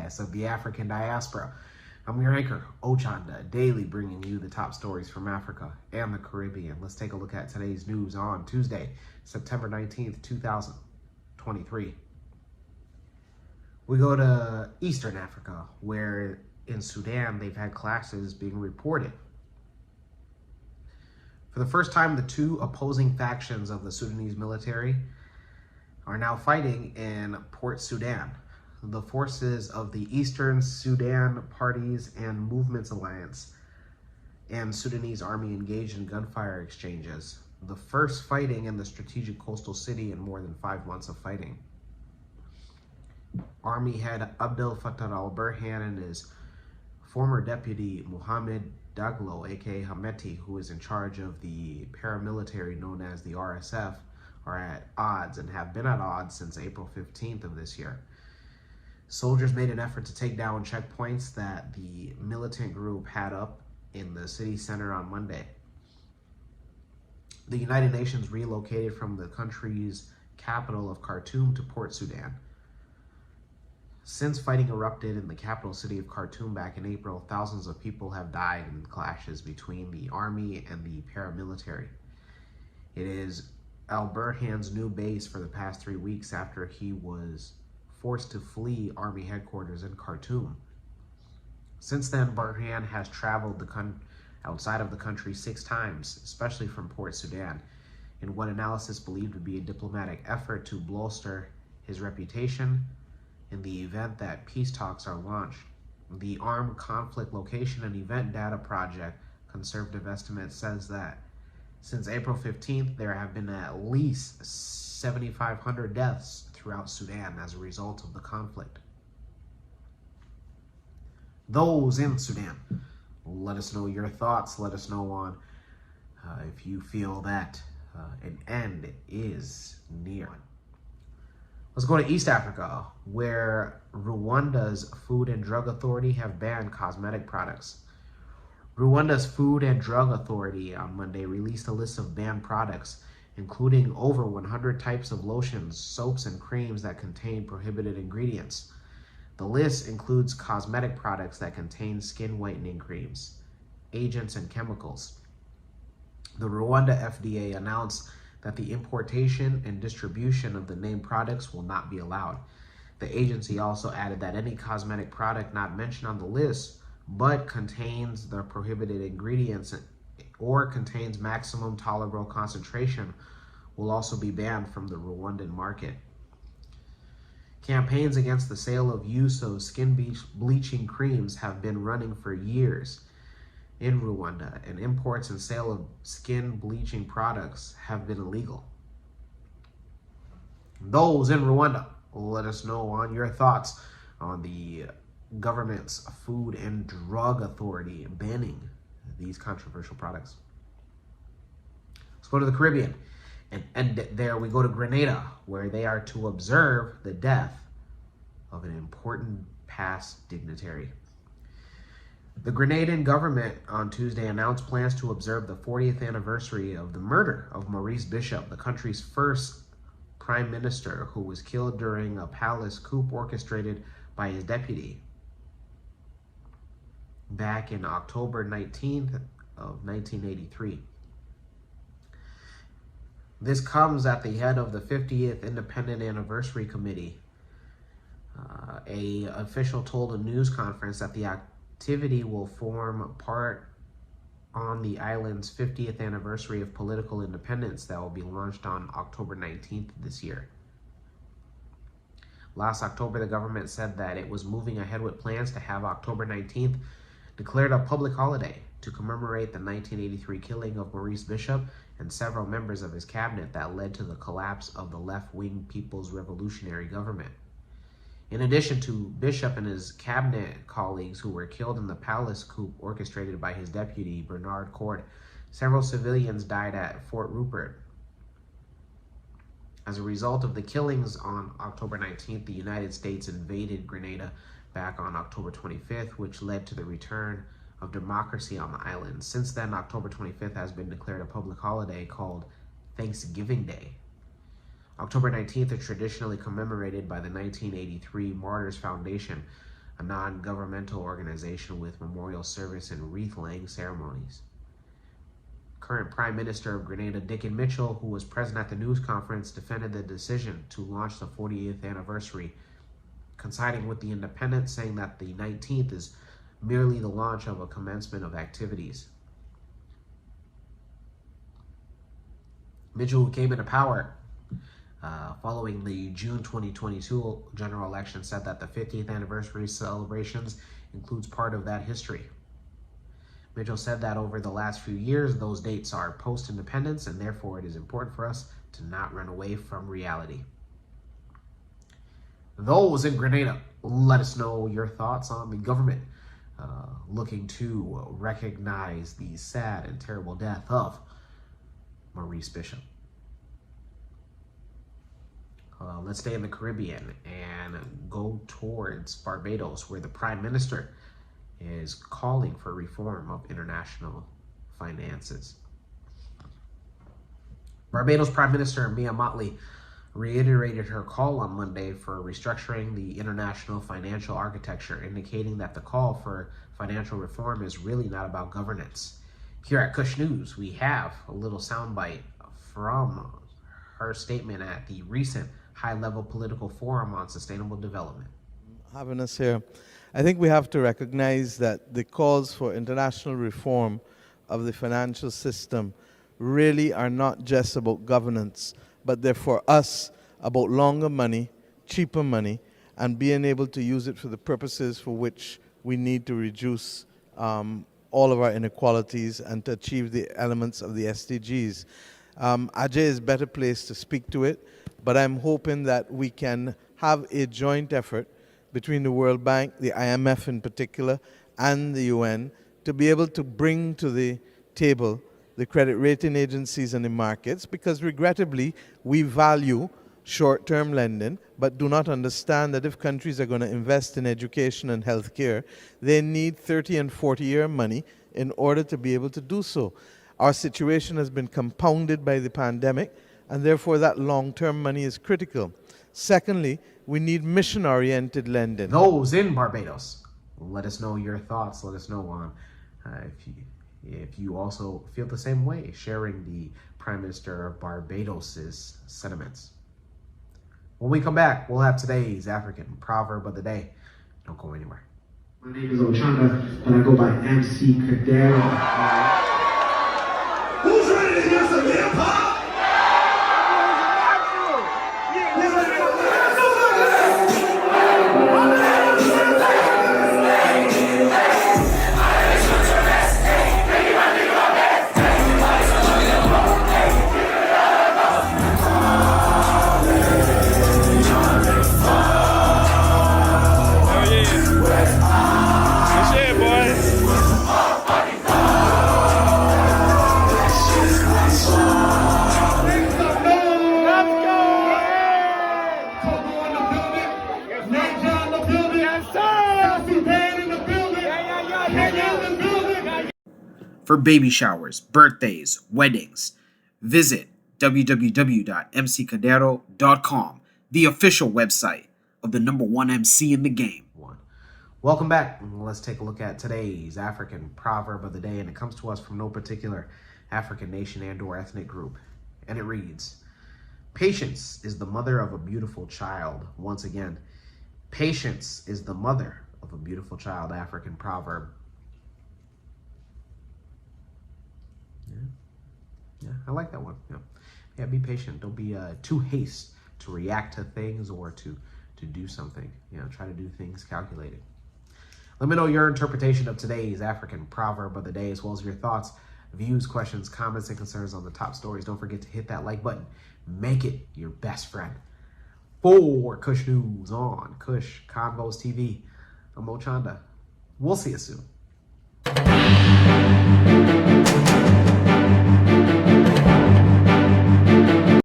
podcast of the African diaspora. I'm your anchor, Ochanda, daily bringing you the top stories from Africa and the Caribbean. Let's take a look at today's news on Tuesday, September 19th, 2023. We go to Eastern Africa, where in Sudan they've had clashes being reported. For the first time, the two opposing factions of the Sudanese military are now fighting in Port Sudan. The forces of the Eastern Sudan Parties and Movements Alliance and Sudanese army engaged in gunfire exchanges, the first fighting in the strategic coastal city in more than 5 months of fighting. Army head Abdel Fattah al-Burhan and his former deputy Mohammed Daglo, aka Hameti, who is in charge of the paramilitary known as the RSF, are at odds and have been at odds since April 15th of this year. Soldiers made an effort to take down checkpoints that the militant group had up in the city center on Monday. The United Nations relocated from the country's capital of Khartoum to Port Sudan. Since fighting erupted in the capital city of Khartoum back in April, thousands of people have died in clashes between the army and the paramilitary. It is al-Burhan's new base for the past 3 weeks after he was forced to flee army headquarters in Khartoum. Since then, Burhan has traveled outside of the country 6 times, especially from Port Sudan, in what analysis believed to be a diplomatic effort to bolster his reputation in the event that peace talks are launched. The Armed Conflict Location and Event Data Project conservative estimate says that since April 15th, there have been at least 7,500 deaths throughout Sudan as a result of the conflict. Those in Sudan, let us know your thoughts. Let us know on if you feel that an end is near. Let's go to East Africa, where Rwanda's Food and Drug Authority have banned cosmetic products. Rwanda's Food and Drug Authority on Monday released a list of banned products, including over 100 types of lotions, soaps, and creams that contain prohibited ingredients. The list includes cosmetic products that contain skin whitening creams, agents, and chemicals. The Rwanda FDA announced that the importation and distribution of the named products will not be allowed. The agency also added that any cosmetic product not mentioned on the list but contains the prohibited ingredients or contains maximum tolerable concentration will also be banned from the Rwandan market. Campaigns against the sale of use of skin bleaching creams have been running for years in Rwanda, and imports and sale of skin bleaching products have been illegal. Those in Rwanda, let us know on your thoughts on the government's Food and Drug Authority banning these controversial products. Let's go to the Caribbean, and there we go to Grenada, where they are to observe the death of an important past dignitary. The Grenadian government on Tuesday announced plans to observe the 40th anniversary of the murder of Maurice Bishop, the country's first prime minister, who was killed during a palace coup orchestrated by his deputy back in October 19th of 1983. This comes at the head of the 50th Independent Anniversary Committee. A official told a news conference that the activity will form part on the island's 50th anniversary of political independence that will be launched on October 19th this year. Last October, the government said that it was moving ahead with plans to have October 19th declared a public holiday to commemorate the 1983 killing of Maurice Bishop and several members of his cabinet that led to the collapse of the left-wing People's Revolutionary Government. In addition to Bishop and his cabinet colleagues who were killed in the palace coup orchestrated by his deputy, Bernard Court, several civilians died at Fort Rupert. As a result of the killings on October 19th, the United States invaded Grenada back on October 25th, which led to the return of democracy on the island. Since then, October 25th has been declared a public holiday called Thanksgiving Day. October 19th is traditionally commemorated by the 1983 Martyrs Foundation, a non-governmental organization with memorial service and wreath-laying ceremonies. Current Prime Minister of Grenada, Dickon Mitchell, who was present at the news conference, defended the decision to launch the 40th anniversary, coinciding with the independence, saying that the 19th is merely the launch of a commencement of activities. Mitchell, who came into power following the June 2022 general election, said that the 50th anniversary celebrations includes part of that history. Mitchell said that over the last few years, those dates are post-independence, and therefore it is important for us to not run away from reality. Those in Grenada, let us know your thoughts on the government looking to recognize the sad and terrible death of Maurice Bishop. Let's stay in the Caribbean and go towards Barbados, where the Prime Minister is calling for reform of international finances. Barbados Prime Minister Mia Mottley reiterated her call on Monday for restructuring the international financial architecture, indicating that the call for financial reform is really not about governance. Here at Kush News, we have a little soundbite from her statement at the recent high-level political forum on sustainable development. Having us here, I think we have to recognize that the calls for international reform of the financial system really are not just about governance, but they're for us about longer money, cheaper money, and being able to use it for the purposes for which we need to reduce all of our inequalities and to achieve the elements of the SDGs. Ajay is better placed to speak to it, but I'm hoping that we can have a joint effort between the World Bank, the IMF in particular, and the UN to be able to bring to the table the credit rating agencies and the markets, because regrettably we value short-term lending but do not understand that if countries are going to invest in education and healthcare, they need 30 and 40-year money in order to be able to do so. Our situation has been compounded by the pandemic, and therefore that long-term money is critical. Secondly, we need mission-oriented lending. Those in Barbados, let us know your thoughts. Let us know on if you also feel the same way, sharing the Prime Minister of Barbados's sentiments. When we come back, we'll have today's African proverb of the day. Don't go anywhere. My name is Ochanda, and I go by MC Cadero. Who's ready to hear some hip hop? For baby showers, birthdays, weddings, visit www.mccadero.com, the official website of the #1 MC in the game. Welcome back. Let's take a look at today's African proverb of the day, and it comes to us from no particular African nation and or ethnic group. And it reads, patience is the mother of a beautiful child. Once again, patience is the mother of a beautiful child. African proverb. Yeah, I like that one. Yeah, be patient. Don't be too hasty to react to things or to do something. Try to do things calculated. Let me know your interpretation of today's African proverb of the day, as well as your thoughts, views, questions, comments, and concerns on the top stories. Don't forget to hit that like button. Make it your best friend. For Kush News on Kush Convos TV, I'm Ochanda. We'll see you soon.